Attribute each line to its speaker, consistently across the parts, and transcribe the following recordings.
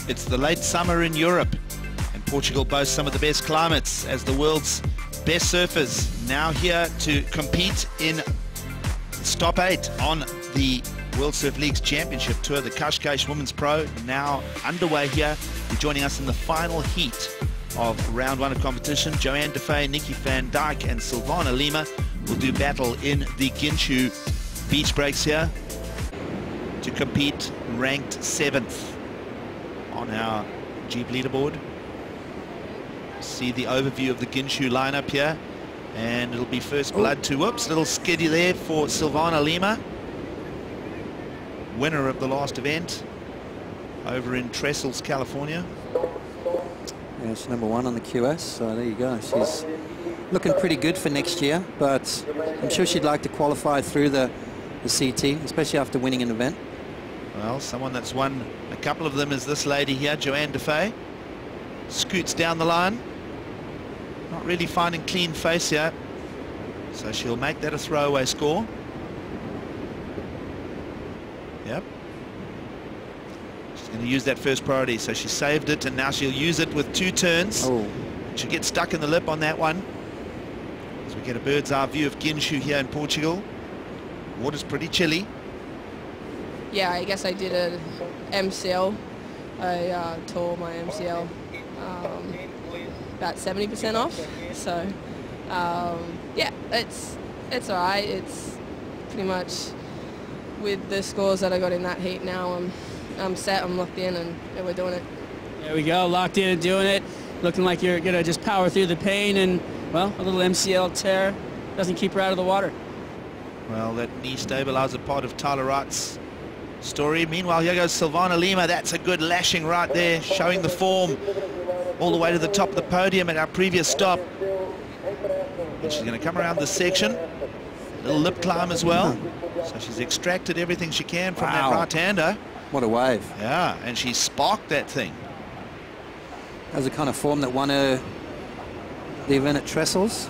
Speaker 1: It's the late summer in Europe, and Portugal boasts some of the best climates as the world's best surfers now here to compete in Stop 8 on the World Surf League's Championship Tour. The Cascais Women's Pro now underway here. You're joining us in the final heat of round 1 of competition. Johanne, Defay, Nikki, Dijk and Silvana Lima will do battle in the Ginshu beach breaks here to compete ranked 7th on our Jeep leaderboard. See the overview of the Ginshu lineup here, and it'll be first blood to, whoops, little skiddy there for Silvana Lima, winner of the last event over in Trestles, California.
Speaker 2: Yeah, she's #1 on the QS, so there you go. She's looking pretty good for next year, but I'm sure she'd like to qualify through the CT, especially after winning an event.
Speaker 1: Well, someone that's won a couple of them is this lady here, Johanne Defay. Scoots down the line. Not really finding clean face here, so she'll make that a throwaway score. Yep. She's going to use that first priority, so she saved it, and now she'll use it with 2 turns.
Speaker 2: Oh.
Speaker 1: She'll get stuck in the lip on that one. As we get a bird's eye view of Ginshu here in Portugal. Water's pretty chilly.
Speaker 3: Yeah, I guess I did a MCL. I tore my MCL about 70% off. So yeah, it's all right. It's pretty much with the scores that I got in that heat now. I'm set. I'm locked in, and we're doing it.
Speaker 4: There we go, locked in and doing it. Looking like you're gonna just power through the pain, and well, a little MCL tear doesn't keep her out of the water.
Speaker 1: Well, that knee stabilizer part of Tyler Wright's story. Meanwhile, here goes Silvana Lima. That's a good lashing right there, showing the form all the way to the top of the podium at our previous stop. And she's going to come around this section. A little lip climb as well. So she's extracted everything she can from that right-hander.
Speaker 2: What a wave.
Speaker 1: Yeah, and she sparked that thing.
Speaker 2: That was the kind of form that won her the event at Trestles.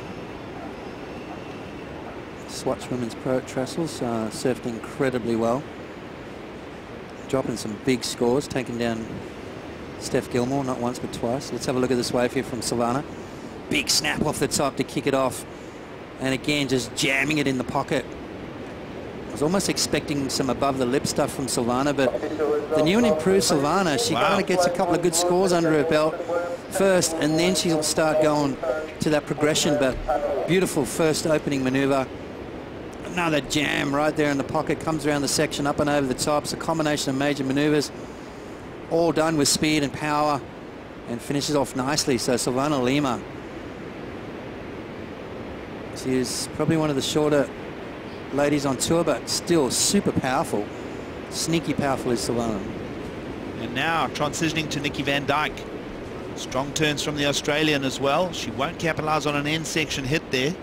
Speaker 2: Swatch Women's Pro at Trestles, surfed incredibly well. Dropping some big scores, taking down Steph Gilmore, not once but twice. Let's have a look at this wave here from Silvana. Big snap off the top to kick it off. And again, just jamming it in the pocket. I was almost expecting some above the lip stuff from Silvana, but the new and improved Silvana, she kind of gets a couple of good scores under her belt first, and then she'll start going to that progression. But beautiful first opening maneuver. Another jam right there in the pocket, comes around the section, up and over the top. It's a combination of major maneuvers, all done with speed and power, and finishes off nicely. So Silvana Lima, she is probably one of the shorter ladies on tour, but still super powerful. Sneaky powerful is Silvana.
Speaker 1: And now transitioning to Nikki Dijk. Strong turns from the Australian as well. She won't capitalize on an end section hit there.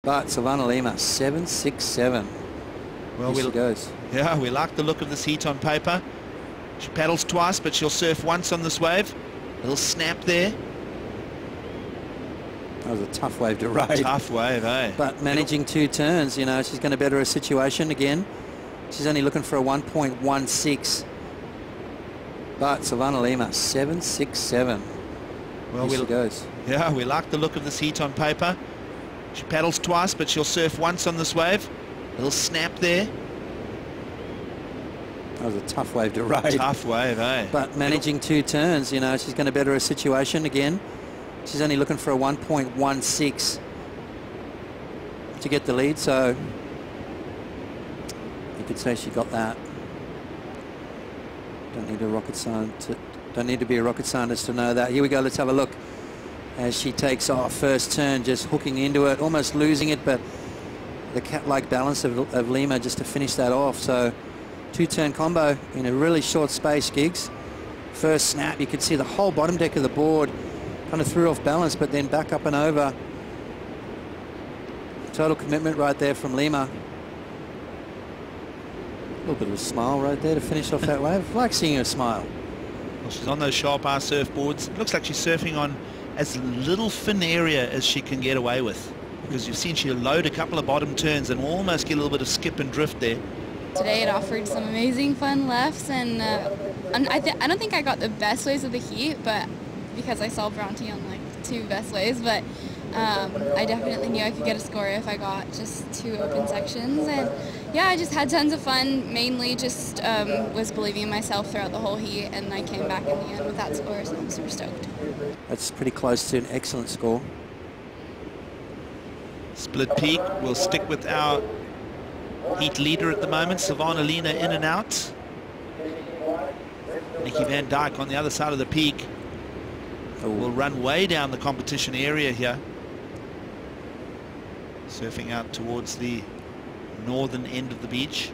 Speaker 2: But Silvana Lima, 7.67.
Speaker 1: Well,
Speaker 2: she goes.
Speaker 1: Yeah, we like the look of this heat on paper. She paddles twice, but she'll surf once on this wave. A little snap there.
Speaker 2: That was a tough wave to ride.
Speaker 1: Tough wave, eh?
Speaker 2: But managing 2 turns, you know, she's going to better her situation again. She's only looking for a 1.16. But Silvana Lima, 7.67.
Speaker 1: Well,
Speaker 2: she goes.
Speaker 1: Yeah, we like the look of this heat on paper. She paddles twice, but she'll surf once on this wave. A little snap there.
Speaker 2: That was a tough wave to ride.
Speaker 1: Tough wave, eh?
Speaker 2: But managing 2 turns, you know, she's going to better her situation again. She's only looking for a 1.16 to get the lead, so you could say she got that. Don't need to be a rocket scientist to know that. Here we go, let's have a look as she takes off. First turn, just hooking into it, almost losing it, but the cat-like balance of Lima just to finish that off. So 2-turn combo in a really short space, Gigs. First snap, you could see the whole bottom deck of the board kind of threw off balance, but then back up and over. Total commitment right there from Lima. A little bit of a smile right there to finish off that wave. I like seeing her smile.
Speaker 1: Well, she's on those sharp eye surfboards. It looks like she's surfing on as little fin area as she can get away with, because you've seen she'll load a couple of bottom turns and almost get a little bit of skip and drift there.
Speaker 5: today. It offered some amazing fun lefts, and I don't think I got the best waves of the heat, but because I saw Bronte on like 2 best waves, but I definitely knew I could get a score if I got just 2 open sections. And yeah, I just had tons of fun, mainly just was believing in myself throughout the whole heat, and I came back in the end with that score, so I'm super stoked.
Speaker 2: That's pretty close to an excellent score.
Speaker 1: Split peak. We'll stick with our heat leader at the moment, Silvana Lima, in and out. Nikki van Dijk on the other side of the peak. Will run way down the competition area here. Surfing out towards the northern end of the beach.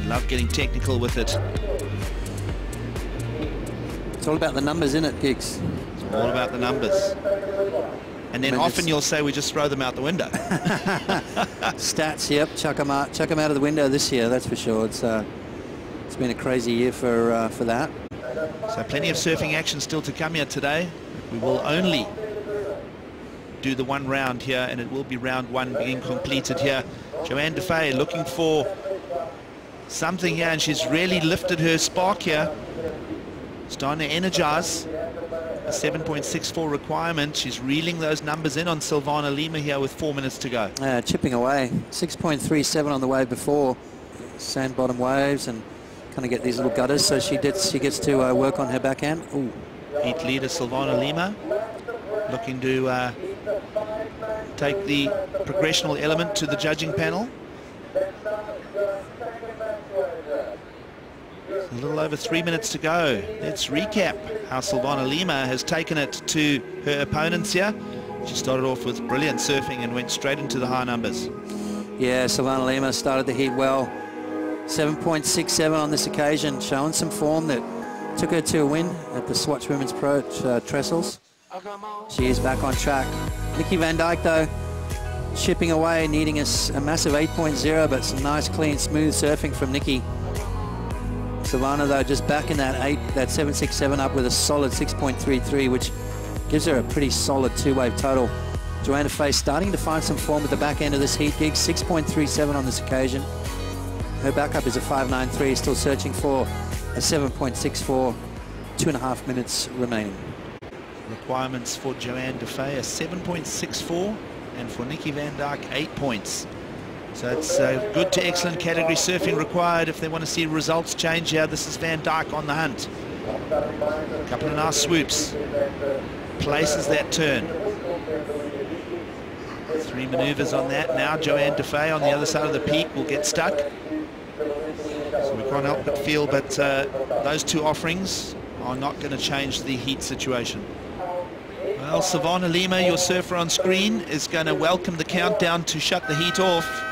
Speaker 1: Love getting technical with it.
Speaker 2: It's all about the numbers, isn't it, Giggs?
Speaker 1: It's all about the numbers. And then often you'll say we just throw them out the window.
Speaker 2: Stats, yep, chuck them out of the window this year, that's for sure. It's been a crazy year for that.
Speaker 1: So plenty of surfing action still to come here today. We will only do the 1 round here, and it will be round 1 being completed here. Johanne Defay looking for something here, and she's really lifted her spark here. Starting to energize. A 7.64 requirement. She's reeling those numbers in on Silvana Lima here with 4 minutes to go.
Speaker 2: Chipping away. 6.37 on the wave before. Sand bottom waves, and kind of get these little gutters, so she gets to work on her backhand. Ooh.
Speaker 1: Heat leader Silvana Lima looking to take the progressional element to the judging panel. A little over 3 minutes to go. Let's recap how Silvana Lima has taken it to her opponents here. She started off with brilliant surfing and went straight into the high numbers.
Speaker 2: Yeah, Silvana Lima started the heat well. 7.67 on this occasion, showing some form that took her to a win at the Swatch Women's Pro Trestles. She is back on track. Nikki van Dijk, though, chipping away, needing a massive 8.0, but some nice, clean, smooth surfing from Nikki. Silvana, though, just backing that 7.67 up with a solid 6.33, which gives her a pretty solid 2-wave total. Johanne Defay starting to find some form at the back end of this heat gig, 6.37 on this occasion. Her backup is a 5.93, still searching for a 7.64, 2.5 minutes remaining.
Speaker 1: Requirements for Johanne Defay, a 7.64, and for Nikki van Dijk, 8 points. So it's good to excellent category surfing required if they want to see results change here. This is Van Dijk on the hunt. A couple of nice swoops. Places that turn. 3 maneuvers on that. Now Johanne Defay on the other side of the peak will get stuck. So we can't help but feel, but those 2 offerings are not going to change the heat situation. Well, Silvana Lima, your surfer on screen, is going to welcome the countdown to shut the heat off.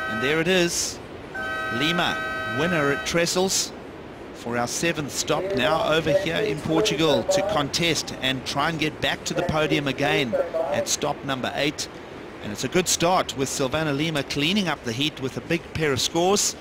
Speaker 1: And there it is, Lima, winner at Trestles for our 7th stop, now over here in Portugal to contest and try and get back to the podium again at stop number 8. And it's a good start with Silvana Lima cleaning up the heat with a big pair of scores.